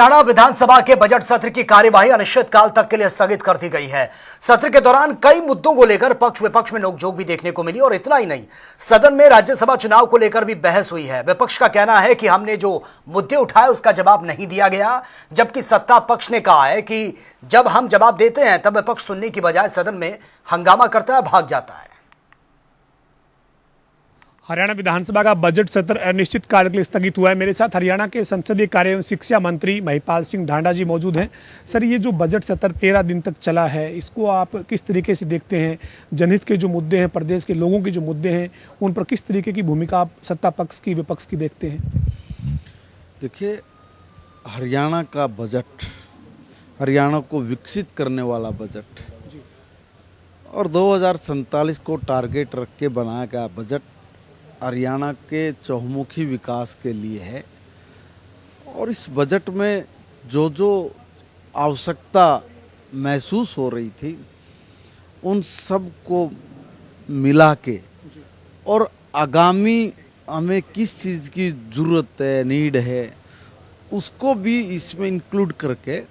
हरियाणा विधानसभा के बजट सत्र की कार्यवाही अनिश्चितकाल तक के लिए स्थगित कर दी गई है। सत्र के दौरान कई मुद्दों को लेकर पक्ष विपक्ष में नोकझोंक भी देखने को मिली और इतना ही नहीं, सदन में राज्यसभा चुनाव को लेकर भी बहस हुई है। विपक्ष का कहना है कि हमने जो मुद्दे उठाए उसका जवाब नहीं दिया गया, जबकि सत्ता पक्ष ने कहा है कि जब हम जवाब देते हैं तब विपक्ष सुनने की बजाय सदन में हंगामा करता है, भाग जाता है। हरियाणा विधानसभा का बजट सत्र अनिश्चित काल के लिए स्थगित हुआ है। मेरे साथ हरियाणा के संसदीय कार्य एवं शिक्षा मंत्री महिपाल सिंह ढांडा जी मौजूद हैं। सर, ये जो बजट सत्र 13 दिन तक चला है, इसको आप किस तरीके से देखते हैं? जनहित के जो मुद्दे हैं, प्रदेश के लोगों के जो मुद्दे हैं, उन पर किस तरीके की भूमिका आप सत्ता पक्ष की विपक्ष की देखते हैं? देखिए, हरियाणा का बजट, हरियाणा को विकसित करने वाला बजट और 2047 को टारगेट रख के बनाया गया बजट हरियाणा के चहुमुखी विकास के लिए है। और इस बजट में जो जो आवश्यकता महसूस हो रही थी उन सब को मिला के और आगामी हमें किस चीज़ की ज़रूरत है, नीड है, उसको भी इसमें इंक्लूड करके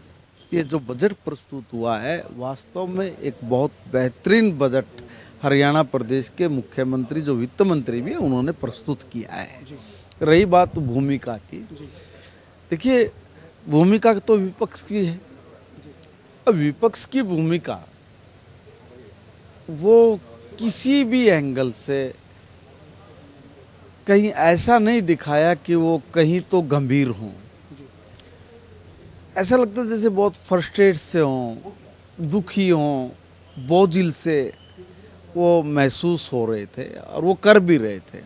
ये जो बजट प्रस्तुत हुआ है, वास्तव में एक बहुत बेहतरीन बजट हरियाणा प्रदेश के मुख्यमंत्री जो वित्त मंत्री भी है उन्होंने प्रस्तुत किया है। रही बात भूमिका की, देखिए भूमिका तो विपक्ष की है। अब विपक्ष की भूमिका वो किसी भी एंगल से कहीं ऐसा नहीं दिखाया कि वो कहीं तो गंभीर हों। ऐसा लगता है जैसे बहुत फ्रस्ट्रेट से हों, दुखी हों, बोझिल से वो महसूस हो रहे थे और वो कर भी रहे थे।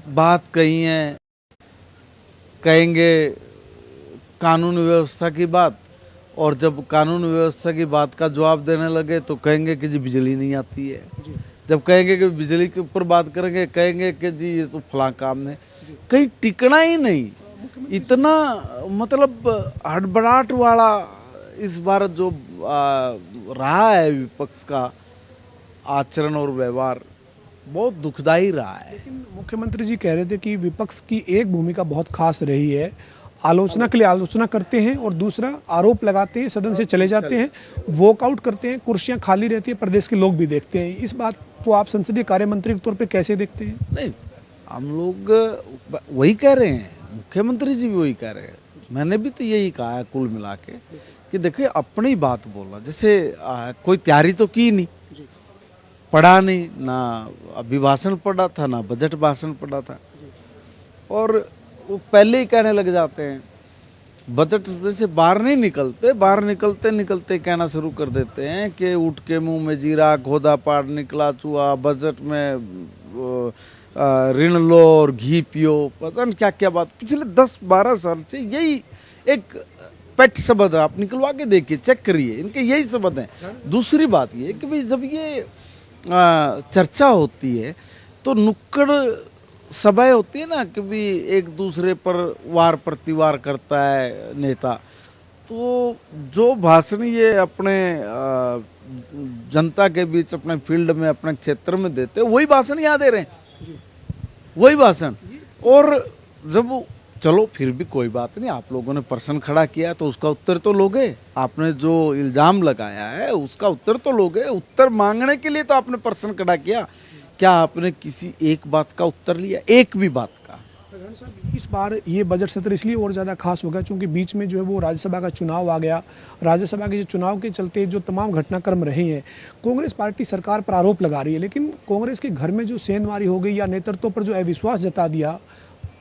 बात कही है, कहेंगे कानून व्यवस्था की बात, और जब कानून व्यवस्था की बात का जवाब देने लगे तो कहेंगे कि जी बिजली नहीं आती है। जब कहेंगे कि बिजली के ऊपर बात करेंगे कहेंगे कि जी ये तो फला काम है। कहीं टिकना ही नहीं, इतना मतलब हड़बड़ाहट वाला इस बार जो रहा है विपक्ष का आचरण और व्यवहार, बहुत दुखदाई रहा है। लेकिन मुख्यमंत्री जी कह रहे थे कि विपक्ष की एक भूमिका बहुत खास रही है, आलोचना के लिए आलोचना करते हैं और दूसरा आरोप लगाते हैं, सदन से चले जाते हैं, वॉकआउट करते हैं, कुर्सियां खाली रहती है, प्रदेश के लोग भी देखते हैं। इस बात को आप संसदीय कार्य मंत्री के तौर पे कैसे देखते हैं? नहीं, हम लोग वही कह रहे हैं, मुख्यमंत्री जी भी वही कह रहे हैं, मैंने भी तो यही कहा है कुल मिला के कि देखिए अपनी बात बोला। जैसे कोई तैयारी तो की नहीं, पढ़ा नहीं, ना अभिभाषण पढ़ा था ना बजट भाषण पढ़ा था, और वो पहले ही कहने लग जाते हैं। बजट में से बाहर नहीं निकलते, बाहर निकलते निकलते कहना शुरू कर देते हैं कि उठ के मुंह में जीरा, खोदा पाड़ निकला चूहा, बजट में ऋण लो और घी पियो, पता नहीं क्या क्या बात। पिछले 10-12 साल से यही एक पेट शब्द आप निकलवा के देखिए, चेक करिए, इनके यही शब्द हैं। दूसरी बात ये कि भाई जब ये चर्चा होती है तो नुक्कड़ सभाएं होती है ना कि भी एक दूसरे पर वार प्रतिवार करता है नेता, तो जो भाषण ये अपने जनता के बीच अपने फील्ड में अपने क्षेत्र में देते हैं वही भाषण यहाँ दे रहे हैं, वही भाषण। और जब चलो फिर भी कोई बात नहीं, आप लोगों ने प्रश्न खड़ा किया तो उसका उत्तर तो लोगे, आपने जो इल्जाम लगाया है उसका उत्तर तो लोगे। उत्तर मांगने के लिए तो आपने प्रश्न खड़ा किया, क्या आपने किसी एक बात का उत्तर लिया? एक भी बात का? इस बार ये बजट सत्र इसलिए और ज़्यादा खास हो गया क्योंकि बीच में जो है वो राज्यसभा का चुनाव आ गया। राज्यसभा के जो चुनाव के चलते जो तमाम घटनाक्रम रहे हैं, कांग्रेस पार्टी सरकार पर आरोप लगा रही है, लेकिन कांग्रेस के घर में जो सेंधमारी हो गई या नेतृत्व पर जो अविश्वास जता दिया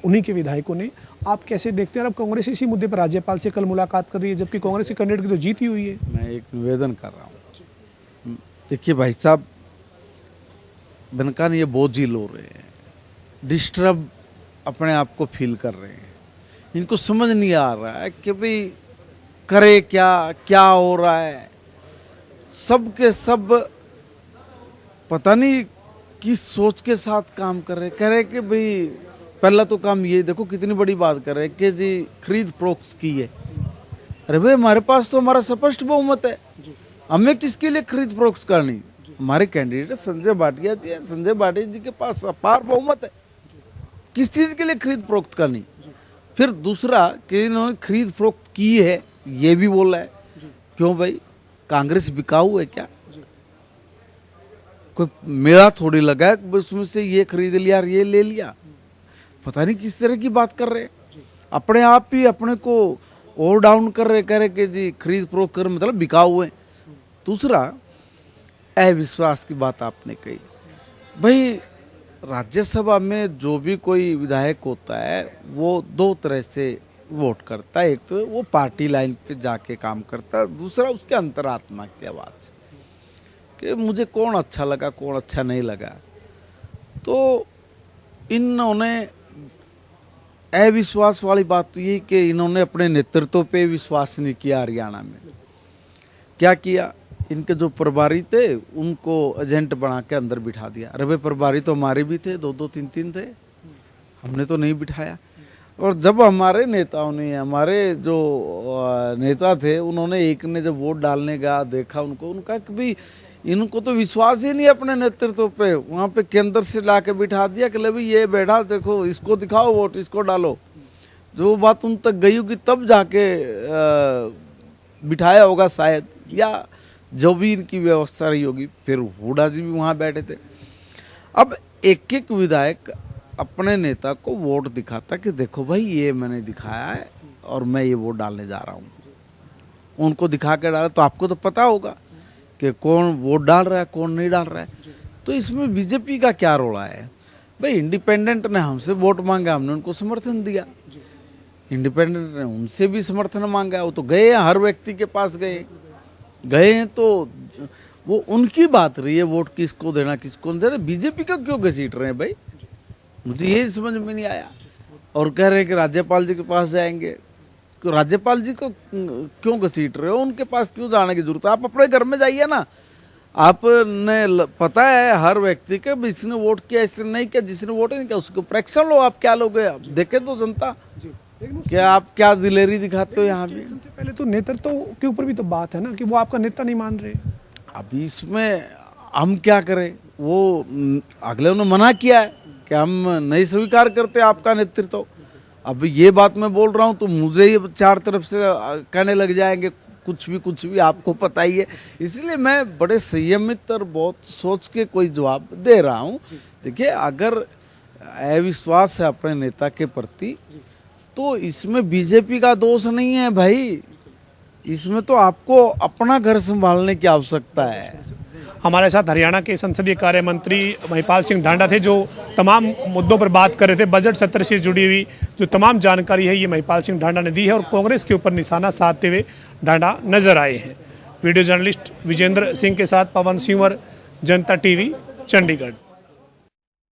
उन्हीं के विधायकों ने, आप कैसे देखते हैं? अब कांग्रेस इसी मुद्दे पर राज्यपाल से कल मुलाकात कर रही है, जबकि कांग्रेस के कैंडिडेट की तो जीत ही हुई है। मैं एक निवेदन कर रहा हूँ, देखिए भाई साहब, बनकान ये बोझिल हो रहे हैं, डिस्टर्ब अपने आप को फील कर रहे हैं, इनको समझ नहीं आ रहा है कि भाई करे क्या, क्या हो रहा है। सब के सब पता नहीं किस सोच के साथ काम कर रहे हैं। कह रहे कि भाई पहला तो काम ये देखो, कितनी बड़ी बात कर रहे हैं कि जी खरीद फरोख्त की है। अरे भाई हमारे पास तो हमारा स्पष्ट बहुमत है, हमें किसके लिए खरीद फरोख्त करनी? हमारे कैंडिडेट संजय भाटिया जी है, संजय भाटिया जी के पास अपार बहुमत है, किस चीज़ के लिए खरीद फरोख्त करनी? फिर दूसरा कि इन्होंने खरीद फरोख्त की है, ये भी बोला है। क्यों भाई, कांग्रेस बिकाऊ है क्या? कोई मेला थोड़ी लगा है उसमें से ये खरीद लिया और ये ले लिया। पता नहीं किस तरह की बात कर रहे हैं। अपने आप ही अपने को ओवर डाउन कर रहे, कह रहे कि जी खरीद फरोख्त कर मतलब बिकाऊ है। दूसरा, अविश्वास की बात आपने कही। भाई राज्यसभा में जो भी कोई विधायक होता है वो दो तरह से वोट करता है। एक तो वो पार्टी लाइन पे जाके काम करता है, दूसरा उसके अंतरात्मा की आवाज़ कि मुझे कौन अच्छा लगा कौन अच्छा नहीं लगा। तो इन्होंने अविश्वास वाली बात तो ये कि इन्होंने अपने नेतृत्व पे विश्वास नहीं किया। हरियाणा में क्या किया, इनके जो प्रभारी थे उनको एजेंट बना के अंदर बिठा दिया। अरे भाई प्रभारी तो हमारे भी थे, दो दो तीन तीन थे, हमने तो नहीं बिठाया। और जब हमारे नेताओं ने, हमारे जो नेता थे उन्होंने, एक ने जब वोट डालने गया देखा उनको, उनका कि भाई इनको तो विश्वास ही नहीं अपने नेतृत्व पे, वहाँ पे केंद्र से ला के बिठा दिया कि ले भाई ये बैठा, देखो इसको दिखाओ वोट, इसको डालो। जो बात उन तक गई होगी तब जाके बिठाया होगा शायद, या जो भी इनकी व्यवस्था रही होगी। फिर हुड्डा जी भी वहाँ बैठे थे। अब एक एक विधायक अपने नेता को वोट दिखाता कि देखो भाई ये मैंने दिखाया है और मैं ये वोट डालने जा रहा हूँ। उनको दिखा के डाला तो आपको तो पता होगा कि कौन वोट डाल रहा है कौन नहीं डाल रहा है। तो इसमें बीजेपी का क्या रोल है भाई? इंडिपेंडेंट ने हमसे वोट मांगा, हमने उनको समर्थन दिया। इंडिपेंडेंट ने उनसे भी समर्थन मांगा, वो तो गए हैं, हर व्यक्ति के पास गए हैं। तो वो उनकी बात रही है वोट किसको देना किसको नहीं देना। बीजेपी का क्यों घसीट रहे हैं भाई? मुझे ये समझ में नहीं आया। और कह रहे हैं कि राज्यपाल जी के पास जाएंगे। तो राज्यपाल जी को क्यों घसीट रहे हो? उनके पास क्यों जाने की जरूरत है? आप अपने घर में जाइए ना। आपने पता है हर व्यक्ति के जिसने वोट किया इसने नहीं किया, जिसने वोट नहीं किया उसको परीक्षण लो। आप क्या लोगे? देखे तो जनता क्या आप क्या दिलेरी दिखाते हो यहाँ भी। सबसे पहले तो नेतृत्व के ऊपर भी तो बात है ना कि वो आपका नेता नहीं मान रहे। अभी इसमें हम क्या करें? वो अगले ने मना किया है कि हम नहीं स्वीकार करते आपका नेतृत्व। अब ये बात मैं बोल रहा हूँ तो मुझे ही चार तरफ से कहने लग जाएंगे कुछ भी, आपको पता ही है। इसलिए मैं बड़े संयमित और बहुत सोच के कोई जवाब दे रहा हूँ। देखिए, अगर अविश्वास है अपने नेता के प्रति तो इसमें बीजेपी का दोष नहीं है भाई। इसमें तो आपको अपना घर संभालने की आवश्यकता है। हमारे साथ हरियाणा के संसदीय कार्य मंत्री महिपाल सिंह ढांडा थे, जो तमाम मुद्दों पर बात कर रहे थे। बजट सत्र से जुड़ी हुई जो तमाम जानकारी है ये महिपाल सिंह ढांडा ने दी है और कांग्रेस के ऊपर निशाना साधते हुए ढांडा नजर आए हैं। वीडियो जर्नलिस्ट विजेंद्र सिंह के साथ पवन सिंवर, जनता टीवी, चंडीगढ़।